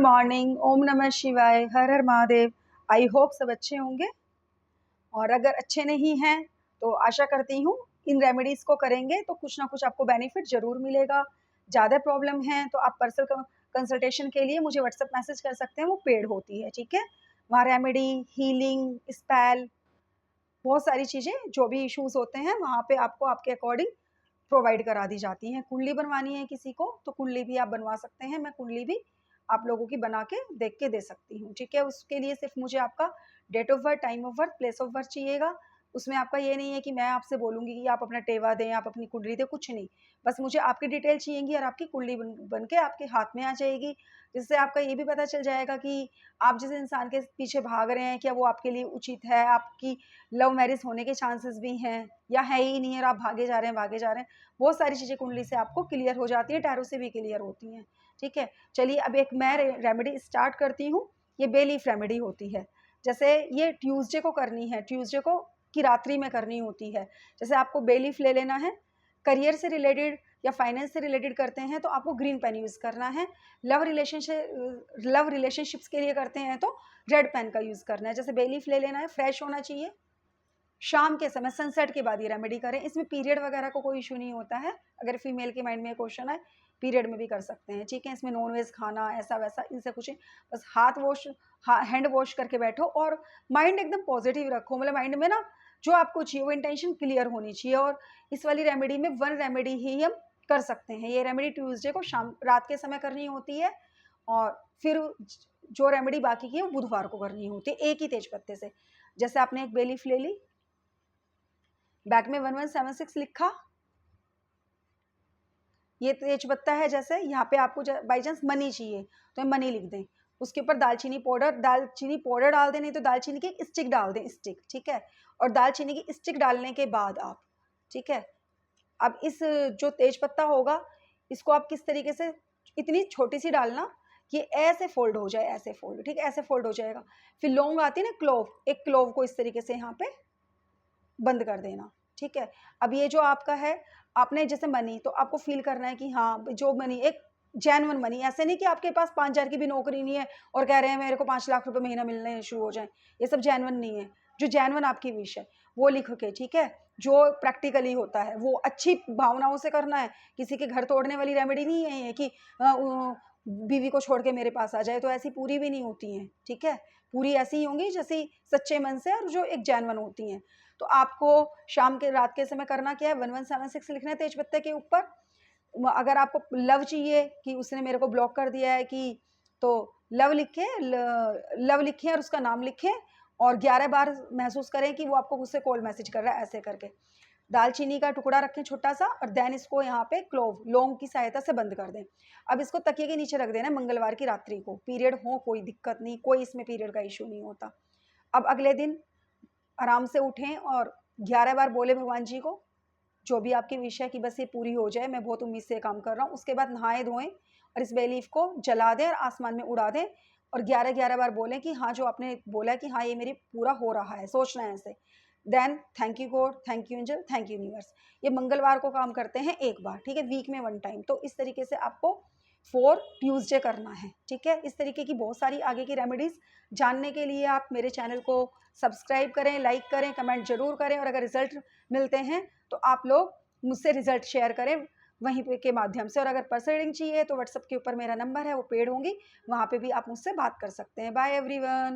Morning, ओम नमः शिवाय, हर हर Mahadev. I hope सब अच्छे होंगे, और अगर अच्छे नहीं हैं तो आशा करती हूँ इन रेमेडीज़ को करेंगे तो कुछ ना कुछ आपको बेनिफिट ज़रूर मिलेगा। ज़्यादा प्रॉब्लम है तो आप पर्सनल कंसल्टेशन के लिए मुझे व्हाट्सएप मैसेज कर सकते हैं, वो पेड होती है, ठीक है। वहाँ रेमेडी, हीलिंग, स्पेल, बहुत सारी चीज़ें, जो भी इश्यूज़ होते हैं वहाँ पे आपको आपके अकॉर्डिंग प्रोवाइड करा दी जाती हैं। कुंडली बनवानी है किसी को तो कुंडली भी आप बनवा सकते हैं, मैं कुंडली भी आप लोगों की बना के देख के दे सकती हूँ, ठीक है। उसके लिए सिर्फ मुझे आपका date of birth, time of birth, place of birth चाहिएगा। उसमें आपका ये नहीं है कि मैं आपसे बोलूँगी कि आप अपना टेवा दें, आप अपनी कुंडली दें, कुछ नहीं। बस मुझे आपकी डिटेल चाहिएगी और आपकी कुंडली बन के आपके हाथ में आ जाएगी, जिससे आपका ये भी पता चल जाएगा कि आप जिस इंसान के पीछे भाग रहे हैं क्या वो आपके लिए उचित है, आपकी लव मैरिज होने के चांसेस भी हैं या है ही नहीं है और आप भागे जा रहे हैं भागे जा रहे हैं। बहुत सारी चीज़ें कुंडली से आपको क्लियर हो जाती हैं, टैरो से भी क्लियर होती हैं, ठीक है। चलिए अब एक मैं रेमेडी स्टार्ट करती हूँ। ये बे लीफ रेमेडी होती है, जैसे ये ट्यूसडे को करनी है, ट्यूसडे को की रात्रि में करनी होती है। जैसे आपको बे लीफ ले लेना है, करियर से रिलेटेड या फाइनेंस से रिलेटेड करते हैं तो आपको ग्रीन पेन यूज़ करना है। लव रिलेशनशिप्स के लिए करते हैं तो रेड पेन का यूज़ करना है। जैसे बे लीफ ले लेना है, फ्रेश होना चाहिए, शाम के समय सनसेट के बाद ये रेमेडी करें। इसमें पीरियड वगैरह को कोई इशू नहीं होता है। अगर फीमेल के माइंड में क्वेश्चन है, पीरियड में भी कर सकते हैं, ठीक है। इसमें नॉन वेज खाना ऐसा वैसा इनसे कुछ नहीं, बस हाथ वॉश, हैंड वॉश करके बैठो और माइंड एकदम पॉजिटिव रखो। मतलब माइंड में ना जो आपको चाहिए वो इंटेंशन क्लियर होनी चाहिए। और इस वाली रेमेडी में वन रेमेडी ही हम कर सकते हैं। ये रेमेडी ट्यूसडे को शाम रात के समय करनी होती है, और फिर जो रेमेडी बाकी की है वो बुधवार को करनी होती है, एक ही तेज पत्ते से। जैसे आपने एक बे लीफ ले ली, बैक में 1176 लिखा, ये तेज पत्ता है। जैसे यहाँ पे आपको बाई चांस मनी चाहिए तो मनी लिख दें, उसके ऊपर दालचीनी पाउडर डाल दें, नहीं तो दालचीनी की एक स्टिक डाल दें, स्टिक, ठीक है। और दालचीनी की स्टिक डालने के बाद आप, ठीक है, अब इस जो तेज पत्ता होगा इसको आप किस तरीके से, इतनी छोटी सी डालना कि ऐसे फोल्ड हो जाए, ऐसे फोल्ड, ठीक है, ऐसे फोल्ड हो जाएगा। फिर लौंग आती है ना, क्लोव, एक क्लोव को इस तरीके से यहाँ पे बंद कर देना, ठीक है। अब ये जो आपका है, आपने जैसे मनी, तो आपको फील करना है कि हाँ जो मनी एक जेन्युइन मनी, ऐसे नहीं कि आपके पास 5,000 की भी नौकरी नहीं है और कह रहे हैं मेरे को 5 लाख रुपए महीना मिलने शुरू हो जाए, ये सब जेन्युइन नहीं है। जो जेन्युइन आपकी विश है वो लिख के, ठीक है, जो प्रैक्टिकली होता है वो अच्छी भावनाओं से करना है। किसी के घर तोड़ने वाली रेमेडी नहीं है ये कि बीवी को छोड़ के मेरे पास आ जाए, तो ऐसी पूरी भी नहीं होती हैं, ठीक है। पूरी ऐसी ही होंगी जैसी सच्चे मन से और जो एक जेन्युइन होती हैं। तो आपको शाम के रात के समय करना क्या है, 1176 लिखना है तेज पत्ते के ऊपर। अगर आपको लव चाहिए कि उसने मेरे को ब्लॉक कर दिया है कि, तो लव लिखें और उसका नाम लिखें और 11 बार महसूस करें कि वो आपको उससे कॉल मैसेज कर रहा है, ऐसे करके। दालचीनी का टुकड़ा रखें छोटा सा, और देन इसको यहाँ पे क्लोव, लौंग की सहायता से बंद कर दें। अब इसको तकिए के नीचे रख देना मंगलवार की रात्रि को। पीरियड हो कोई दिक्कत नहीं, कोई इसमें पीरियड का इशू नहीं होता। अब अगले दिन आराम से उठें और 11 बार बोले भगवान जी को जो भी आपकी विश है कि बस ये पूरी हो जाए, मैं बहुत उम्मीद से काम कर रहा हूँ। उसके बाद नहाए धोएं और इस बे लीफ को जला दें और आसमान में उड़ा दें, और 11-11 बार बोलें कि हाँ जो आपने बोला है कि हाँ ये मेरी पूरा हो रहा है, सोचना है ऐसे। Then thank you God, thank you angel, thank you universe. ये मंगलवार को काम करते हैं एक बार, ठीक है, वीक में 1 टाइम। तो इस तरीके से आपको 4 ट्यूसडे करना है, ठीक है। इस तरीके की बहुत सारी आगे की रेमेडीज़ जानने के लिए आप मेरे चैनल को सब्सक्राइब करें, लाइक करें, कमेंट जरूर करें, और अगर रिजल्ट मिलते हैं तो आप लोग मुझसे रिजल्ट शेयर करें वहीं पे के माध्यम से। और अगर पर्सनल रीडिंग चाहिए तो व्हाट्सएप के ऊपर मेरा नंबर है, वो पेड होंगी, वहाँ पे भी आप मुझसे बात कर सकते हैं। Bye everyone.